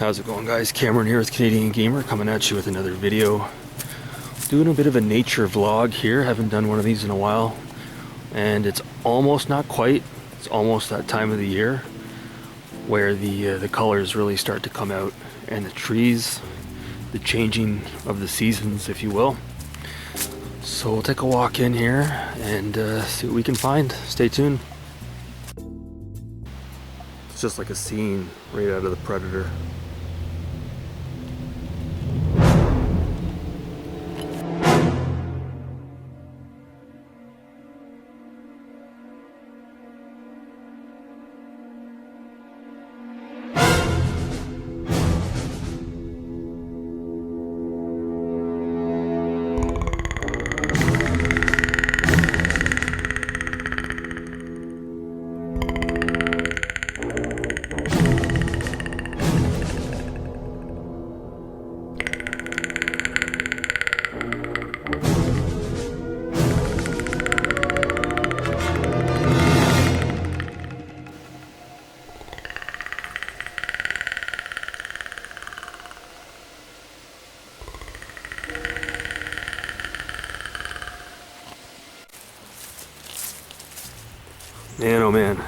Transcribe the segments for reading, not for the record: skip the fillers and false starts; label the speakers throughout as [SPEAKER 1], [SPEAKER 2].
[SPEAKER 1] How's it going, guys? Cameron here with Canadian Gamer, coming at you with another video. Doing a bit of a nature vlog here. Haven't done one of these in a while, and it's almost, not quite, it's almost that time of the year where the colors really start to come out, and the trees, the changing of the seasons, if you will. So we'll take a walk in here and see what we can find. Stay tuned. It's just like a scene right out of The Predator. Man, oh man,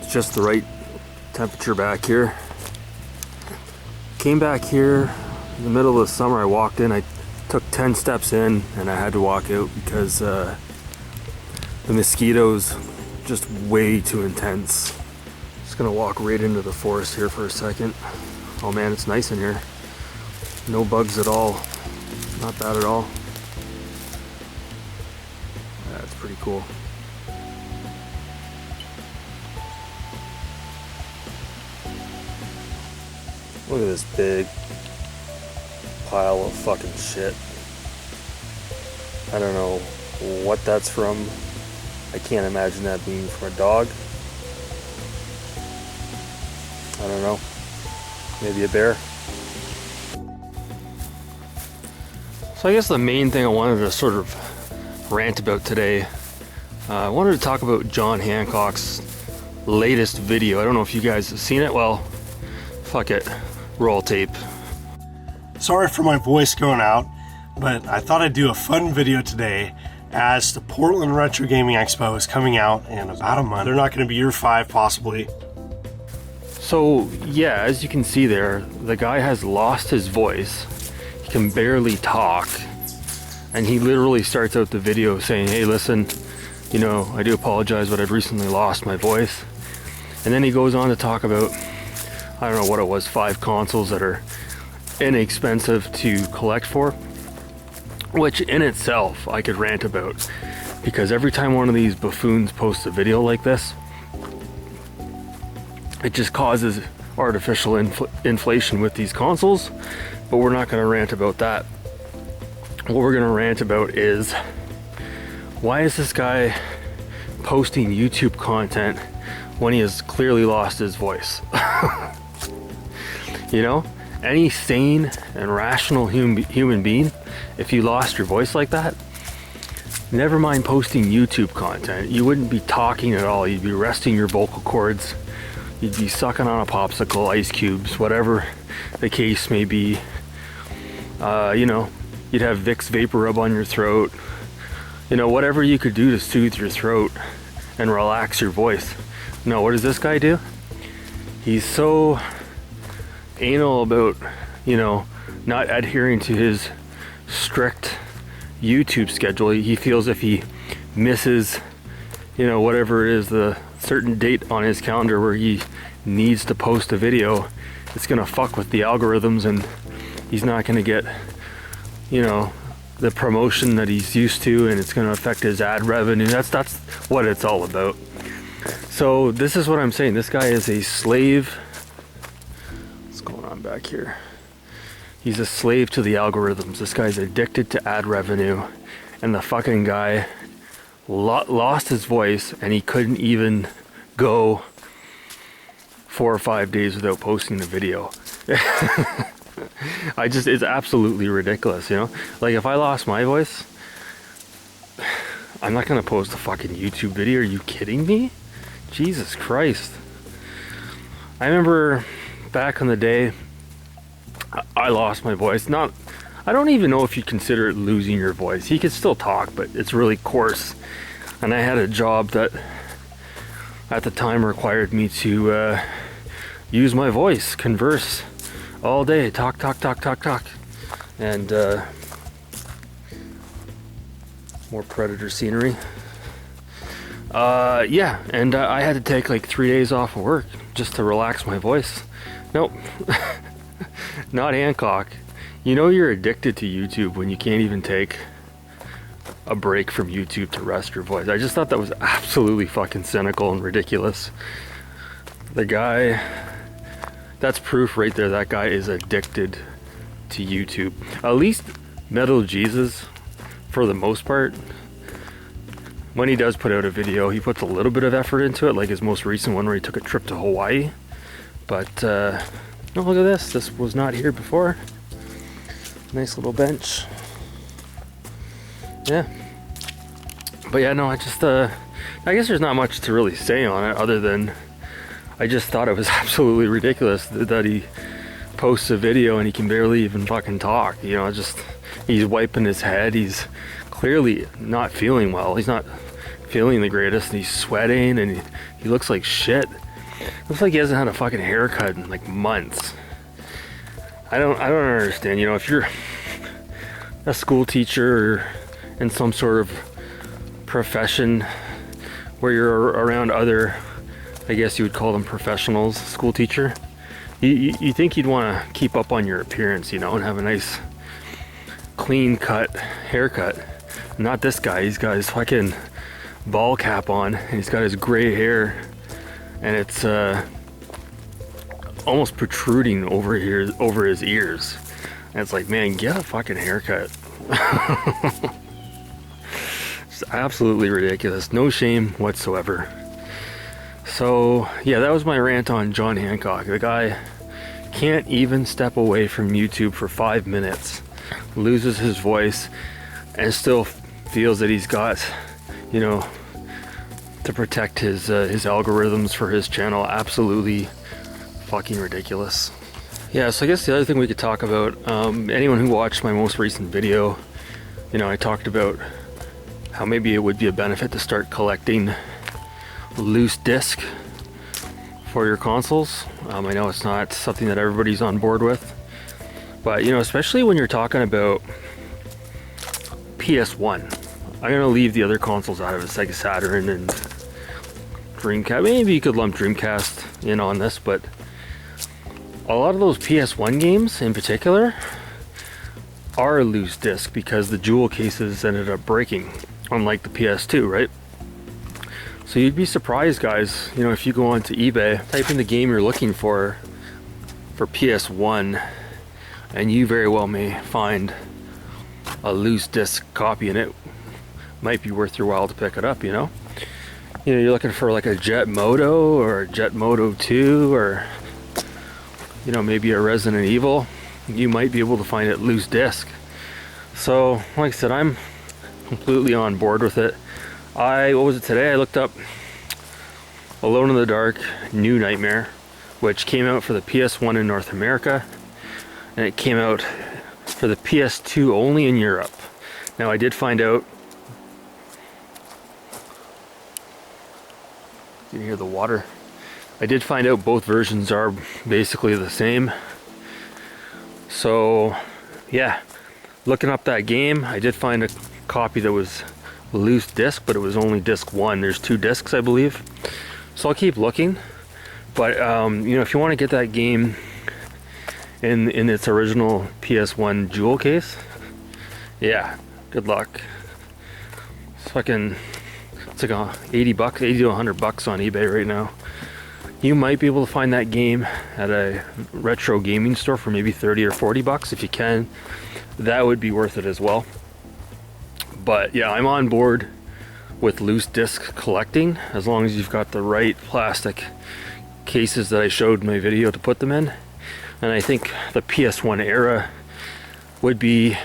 [SPEAKER 1] it's just the right temperature back here. Came back here in the middle of the summer. I walked in, I took 10 steps in and I had to walk out because the mosquitoes just way too intense. Just gonna walk right into the forest here for a second. Oh man, it's nice in here. No bugs at all. Not bad at all. That's pretty cool. Look at this big pile of fucking shit. I don't know what that's from. I can't imagine that being from a dog. I don't know. Maybe a bear. So I guess the main thing I wanted to sort of rant about today, I wanted to talk about John Hancock's latest video. I don't know if you guys have seen it. Well, fuck it. Roll tape.
[SPEAKER 2] Sorry for my voice going out, but I thought I'd do a fun video today as the Portland Retro Gaming Expo is coming out in about a month. They're not going to be year 5 possibly.
[SPEAKER 1] So yeah, as you can see there, the guy has lost his voice. He can barely talk, and he literally starts out the video saying, hey listen, you know, I do apologize, but I've recently lost my voice. And then he goes on to talk about, I don't know what it was, 5 consoles that are inexpensive to collect for, which in itself I could rant about, because every time one of these buffoons posts a video like this, it just causes artificial inflation with these consoles. But we're not going to rant about that. What we're going to rant about is, why is this guy posting YouTube content when he has clearly lost his voice? You know, any sane and rational human being, if you lost your voice like that, never mind posting YouTube content, you wouldn't be talking at all. You'd be resting your vocal cords. You'd be sucking on a popsicle, ice cubes, whatever the case may be. You know, you'd have Vicks Vapor Rub on your throat. You know, whatever you could do to soothe your throat and relax your voice. No, what does this guy do? He's so anal about, you know, not adhering to his strict YouTube schedule. He feels if he misses, you know, whatever it is, the certain date on his calendar where he needs to post a video, it's gonna fuck with the algorithms, and he's not gonna get, you know, the promotion that he's used to, and it's gonna affect his ad revenue. That's what it's all about. So this is what I'm saying. This guy is a slave. What's going on back here? He's a slave to the algorithms. This guy's addicted to ad revenue, and the fucking guy lost his voice, and he couldn't even go 4 or 5 days without posting a video. It's absolutely ridiculous, you know? Like, if I lost my voice, I'm not gonna post a fucking YouTube video. Are you kidding me? Jesus Christ. I remember back in the day, I lost my voice. I don't even know if you'd consider it losing your voice. You could still talk, but it's really coarse. And I had a job that at the time required me to use my voice, converse all day, talk. And more predator scenery. Yeah, and I had to take like 3 days off of work just to relax my voice. Nope, not Hancock. You know you're addicted to YouTube when you can't even take a break from YouTube to rest your voice. I just thought that was absolutely fucking cynical and ridiculous. The guy, that's proof right there, that guy is addicted to YouTube. At least Metal Jesus, for the most part, when he does put out a video, he puts a little bit of effort into it, like his most recent one where he took a trip to Hawaii. But, oh, look at this. This was not here before. Nice little bench. Yeah. But yeah, no, I guess there's not much to really say on it other than I just thought it was absolutely ridiculous that he posts a video and he can barely even fucking talk. You know, just, he's wiping his head. He's clearly not feeling well. He's not feeling the greatest, and he's sweating, and he looks like shit. Looks like he hasn't had a fucking haircut in like months. I don't understand. You know, if you're a school teacher or in some sort of profession where you're around other, I guess you would call them professionals, school teacher, you think you'd want to keep up on your appearance, you know, and have a nice clean cut haircut. Not this guy. He's got his fucking ball cap on, and he's got his gray hair, and it's almost protruding over his ears. And it's like, man, get a fucking haircut. It's absolutely ridiculous. No shame whatsoever. So yeah, that was my rant on John Hancock. The guy can't even step away from YouTube for 5 minutes, loses his voice, and still feels that he's got, you know, to protect his algorithms for his channel. Absolutely fucking ridiculous. Yeah, so I guess the other thing we could talk about, anyone who watched my most recent video, you know, I talked about how maybe it would be a benefit to start collecting loose disc for your consoles. I know it's not something that everybody's on board with, but you know, especially when you're talking about PS1. I'm gonna leave the other consoles out of it, Sega Saturn and Dreamcast. Maybe you could lump Dreamcast in on this, but a lot of those PS1 games in particular are loose disc because the jewel cases ended up breaking, unlike the PS2, right? So you'd be surprised, guys, you know, if you go onto eBay, type in the game you're looking for PS1, and you very well may find a loose disc copy, and it might be worth your while to pick it up, you know? You know, you're looking for like a Jet Moto or a Jet Moto 2 or, you know, maybe a Resident Evil, you might be able to find it loose disc. So, like I said, I'm completely on board with it. What was it today? I looked up Alone in the Dark New Nightmare, which came out for the PS1 in North America, and it came out for the PS2 only in Europe. Now I did find out, you can hear the water. I did find out both versions are basically the same. So yeah, looking up that game, I did find a copy that was loose disc, but it was only disc 1. There's 2 discs, I believe. So I'll keep looking. But you know, if you want to get that game in its original PS1 jewel case, yeah, good luck. It's like 80 bucks, 80 to 100 bucks on eBay right now. You might be able to find that game at a retro gaming store for maybe 30 or 40 bucks if you can. That would be worth it as well. But yeah, I'm on board with loose disc collecting as long as you've got the right plastic cases that I showed in my video to put them in. And I think the PS1 era would be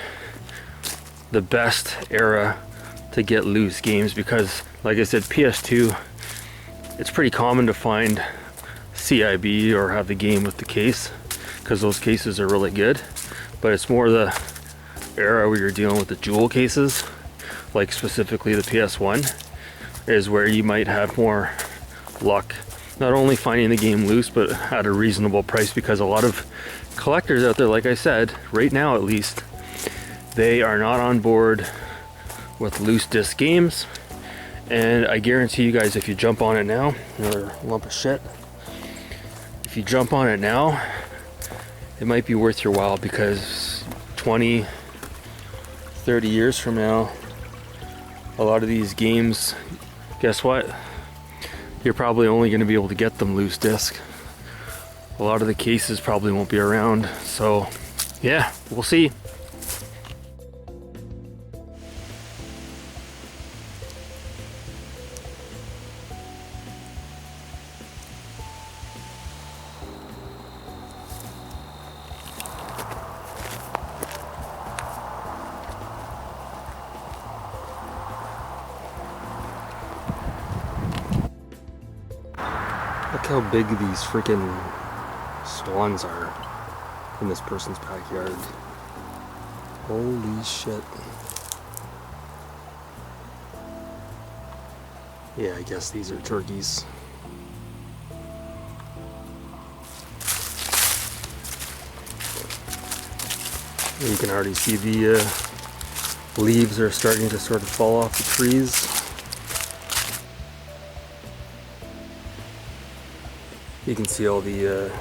[SPEAKER 1] the best era to get loose games because, like I said, PS2, it's pretty common to find CIB or have the game with the case, because those cases are really good. But it's more the era where you're dealing with the jewel cases, like specifically the PS1, is where you might have more luck not only finding the game loose but at a reasonable price, because a lot of collectors out there, like I said, right now at least, they are not on board with loose disc games. And I guarantee you guys, if you jump on it now, another lump of shit, if you jump on it now, it might be worth your while, because 20, 30 years from now, a lot of these games, guess what? You're probably only going to be able to get them loose disc. A lot of the cases probably won't be around. So yeah, we'll see. Look how big these freaking swans are in this person's backyard. Holy shit. Yeah, I guess these are turkeys. You can already see the leaves are starting to sort of fall off the trees. You can see all the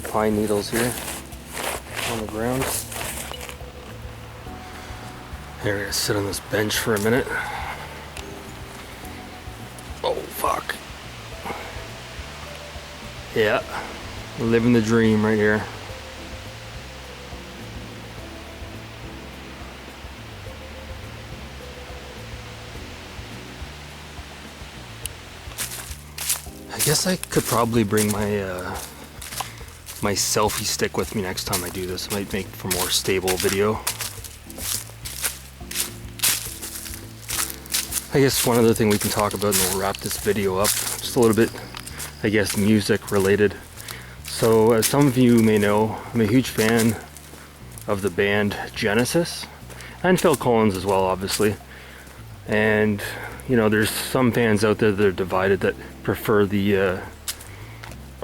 [SPEAKER 1] pine needles here on the ground. Here, we're gonna sit on this bench for a minute. Oh, fuck. Yeah, living the dream right here. I guess I could probably bring my my selfie stick with me next time I do this. It might make for more stable video. I guess one other thing we can talk about, and we'll wrap this video up, just a little bit, I guess, music related. So as some of you may know, I'm a huge fan of the band Genesis, and Phil Collins as well, obviously. And you know, there's some fans out there that are divided, that prefer the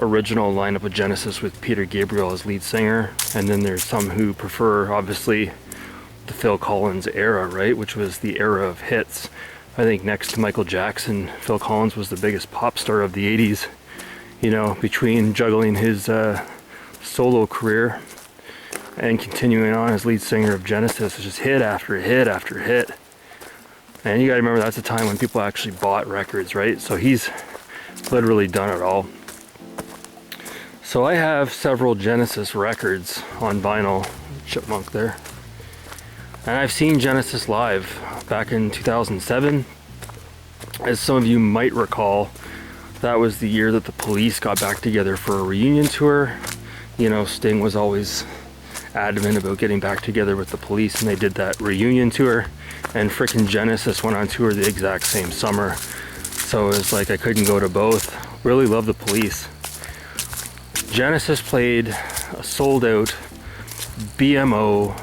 [SPEAKER 1] original lineup of Genesis with Peter Gabriel as lead singer, and then there's some who prefer, obviously, the Phil Collins era, right, which was the era of hits. I think next to Michael Jackson, Phil Collins was the biggest pop star of the 80s, you know, between juggling his solo career and continuing on as lead singer of Genesis. It's just hit after hit after hit. And you gotta remember, that's a time when people actually bought records, right? So he's literally done it all. So I have several Genesis records on vinyl, chipmunk there. And I've seen Genesis live back in 2007. As some of you might recall, that was the year that the Police got back together for a reunion tour. You know, Sting was always adamant about getting back together with the Police, and they did that reunion tour. And frickin' Genesis went on tour the exact same summer. So it was like I couldn't go to both. Really love the Police. Genesis played a sold out BMO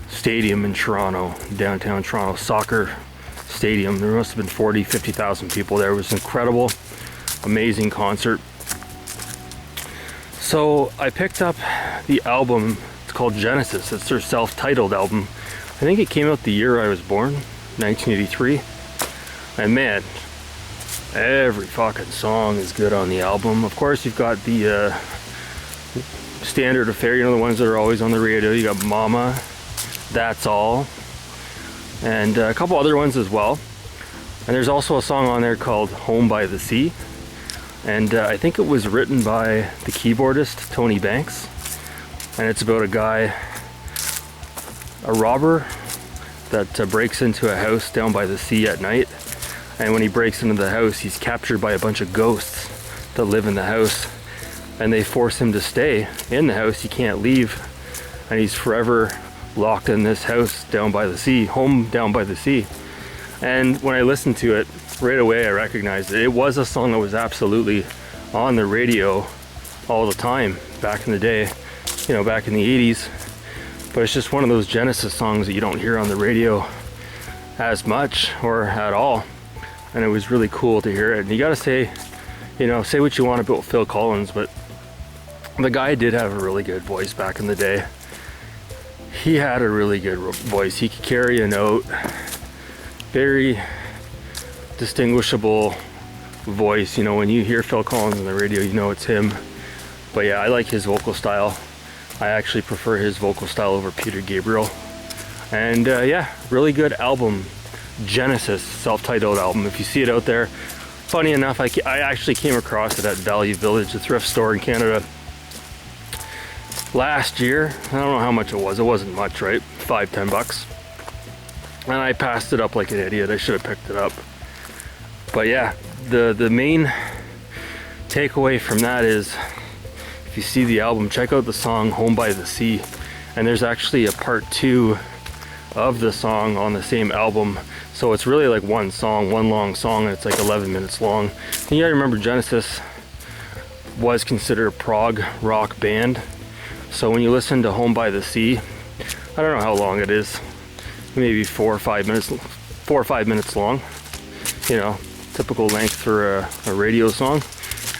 [SPEAKER 1] stadium in Toronto, downtown Toronto, soccer stadium. There must have been 40, 50,000 people there. It was incredible, amazing concert. So I picked up the album. It's called Genesis. It's their self-titled album. I think it came out the year I was born, 1983. And man, every fucking song is good on the album. Of course, you've got the standard affair, you know, the ones that are always on the radio. You got Mama, That's All, and a couple other ones as well. And there's also a song on there called Home by the Sea. And I think it was written by the keyboardist, Tony Banks. And it's about a guy, a robber, that breaks into a house down by the sea at night. And when he breaks into the house, he's captured by a bunch of ghosts that live in the house. And they force him to stay in the house. He can't leave. And he's forever locked in this house down by the sea, home down by the sea. And when I listened to it, right away I recognized it. It was a song that was absolutely on the radio all the time back in the day, you know, back in the 80s. But it's just one of those Genesis songs that you don't hear on the radio as much or at all. And it was really cool to hear it. And you gotta say, you know, say what you want about Phil Collins, but the guy did have a really good voice back in the day. He had a really good voice. He could carry a note. Very distinguishable voice. You know, when you hear Phil Collins on the radio, you know it's him. But yeah, I like his vocal style. I actually prefer his vocal style over Peter Gabriel. And yeah, really good album. Genesis, self-titled album. If you see it out there, funny enough, I actually came across it at Value Village, a thrift store in Canada, last year. I don't know how much it was. It wasn't much, right? $5-10. And I passed it up like an idiot. I should have picked it up. But yeah, the main takeaway from that is, if you see the album, check out the song Home by the Sea. And there's actually a part 2 of the song on the same album. So it's really like one song, one long song, and it's like 11 minutes long. And you gotta remember, Genesis was considered a prog rock band. So when you listen to Home by the Sea, I don't know how long it is, maybe 4 or 5 minutes long, you know, typical length for a radio song.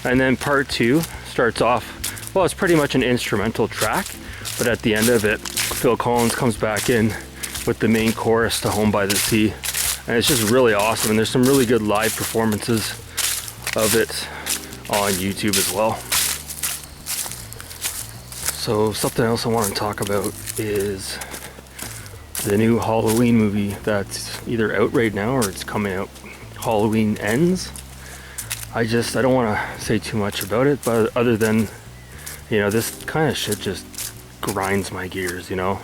[SPEAKER 1] And then part 2 starts off, well, it's pretty much an instrumental track, but at the end of it, Phil Collins comes back in with the main chorus to Home by the Sea. And it's just really awesome. And there's some really good live performances of it on YouTube as well. So something else I want to talk about is the new Halloween movie that's either out right now or it's coming out. Halloween Ends. I don't want to say too much about it, but other than, you know, this kind of shit just grinds my gears, you know.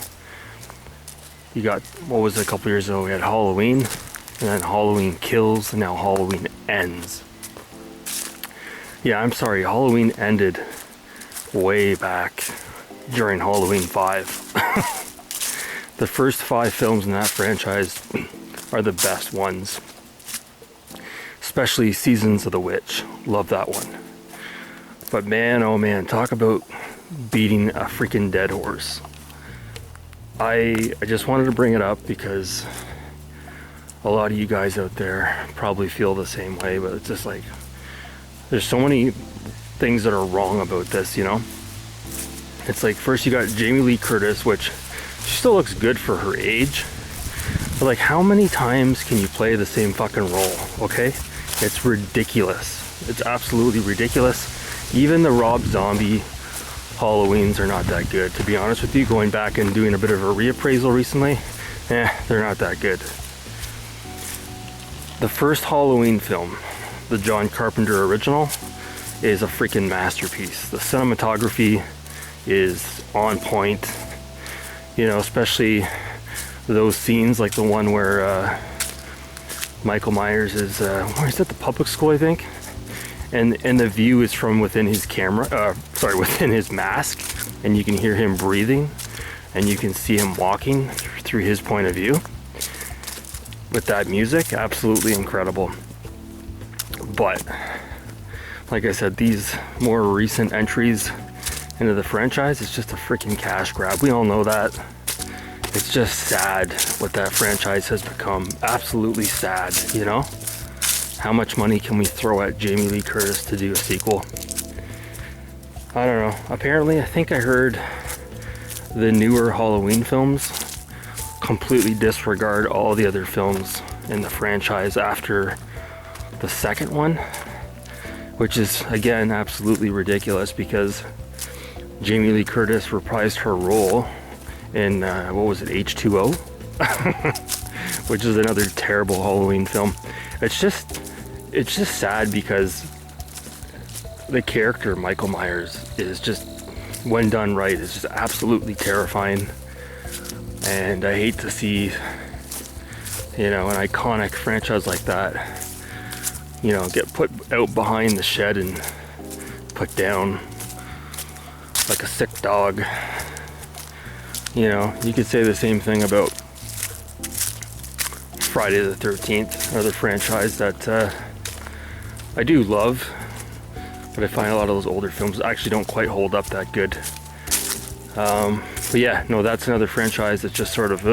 [SPEAKER 1] You got, what was it, a couple years ago, we had Halloween, and then Halloween Kills, and now Halloween Ends. Yeah, I'm sorry, Halloween ended way back during Halloween 5. The first 5 films in that franchise are the best ones. Especially Seasons of the Witch. Love that one. But man, oh man, talk about beating a freaking dead horse. I just wanted to bring it up because a lot of you guys out there probably feel the same way, but it's just like, there's so many things that are wrong about this, you know? It's like, first you got Jamie Lee Curtis, which she still looks good for her age, but like, how many times can you play the same fucking role, okay? It's ridiculous. It's absolutely ridiculous. Even the Rob Zombie Halloweens are not that good, to be honest with you. Going back and doing a bit of a reappraisal recently, they're not that good. The first Halloween film, the John Carpenter original, is a freaking masterpiece. The cinematography is on point, you know, especially those scenes like the one where Michael Myers is, where is that, the public school, I think? And the view is from within his within his mask, and you can hear him breathing, and you can see him walking through his point of view. With that music, absolutely incredible. But, like I said, these more recent entries into the franchise, it's just a freaking cash grab. We all know that. It's just sad what that franchise has become. Absolutely sad, you know? How much money can we throw at Jamie Lee Curtis to do a sequel? I don't know. Apparently, I think I heard the newer Halloween films completely disregard all the other films in the franchise after the second one, which is, again, absolutely ridiculous because Jamie Lee Curtis reprised her role in, what was it, H2O? Which is another terrible Halloween film. It's just sad because the character Michael Myers is just, when done right, is just absolutely terrifying. And I hate to see, you know, an iconic franchise like that, you know, get put out behind the shed and put down like a sick dog. You know, you could say the same thing about Friday the 13th, another franchise that I do love. But I find a lot of those older films actually don't quite hold up that good. But yeah, no, that's another franchise that just sort of,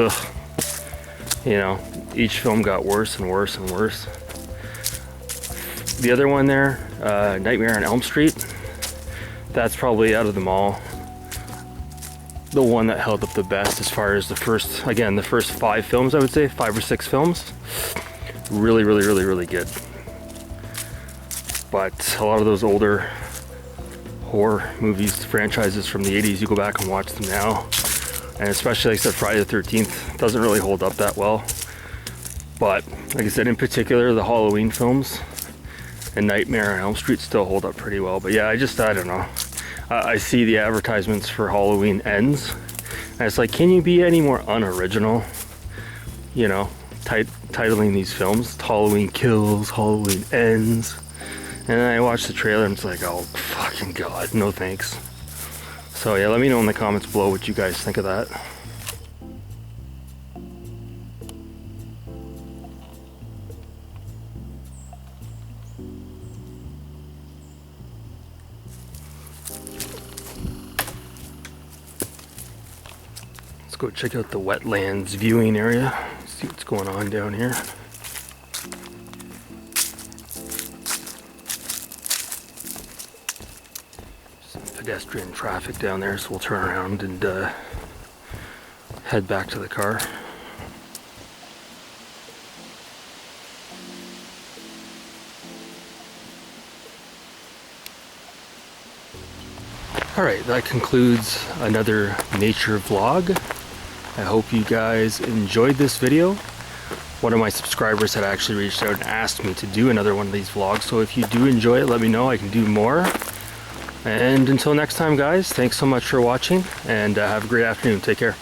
[SPEAKER 1] you know, each film got worse and worse and worse. The other one there, Nightmare on Elm Street, that's probably out of them all the one that held up the best as far as the first 5 films, I would say, 5 or 6 films. Really, really, really, really good. But a lot of those older horror movies, franchises from the 80s, you go back and watch them now, and especially, like I said, Friday the 13th doesn't really hold up that well. But like I said, in particular, the Halloween films and Nightmare on Elm Street still hold up pretty well. But yeah, I don't know. I see the advertisements for Halloween Ends, and it's like, can you be any more unoriginal? You know, titling these films Halloween Kills, Halloween Ends. And then I watched the trailer and it's like, oh fucking god, no thanks. So yeah, let me know in the comments below what you guys think of that. Let's go check out the wetlands viewing area, see what's going on down here. Pedestrian traffic down there, so we'll turn around and head back to the car. Alright, that concludes another nature vlog. I hope you guys enjoyed this video. One of my subscribers had actually reached out and asked me to do another one of these vlogs, so if you do enjoy it, let me know. I can do more. And until next time, guys, thanks so much for watching, and have a great afternoon. Take care.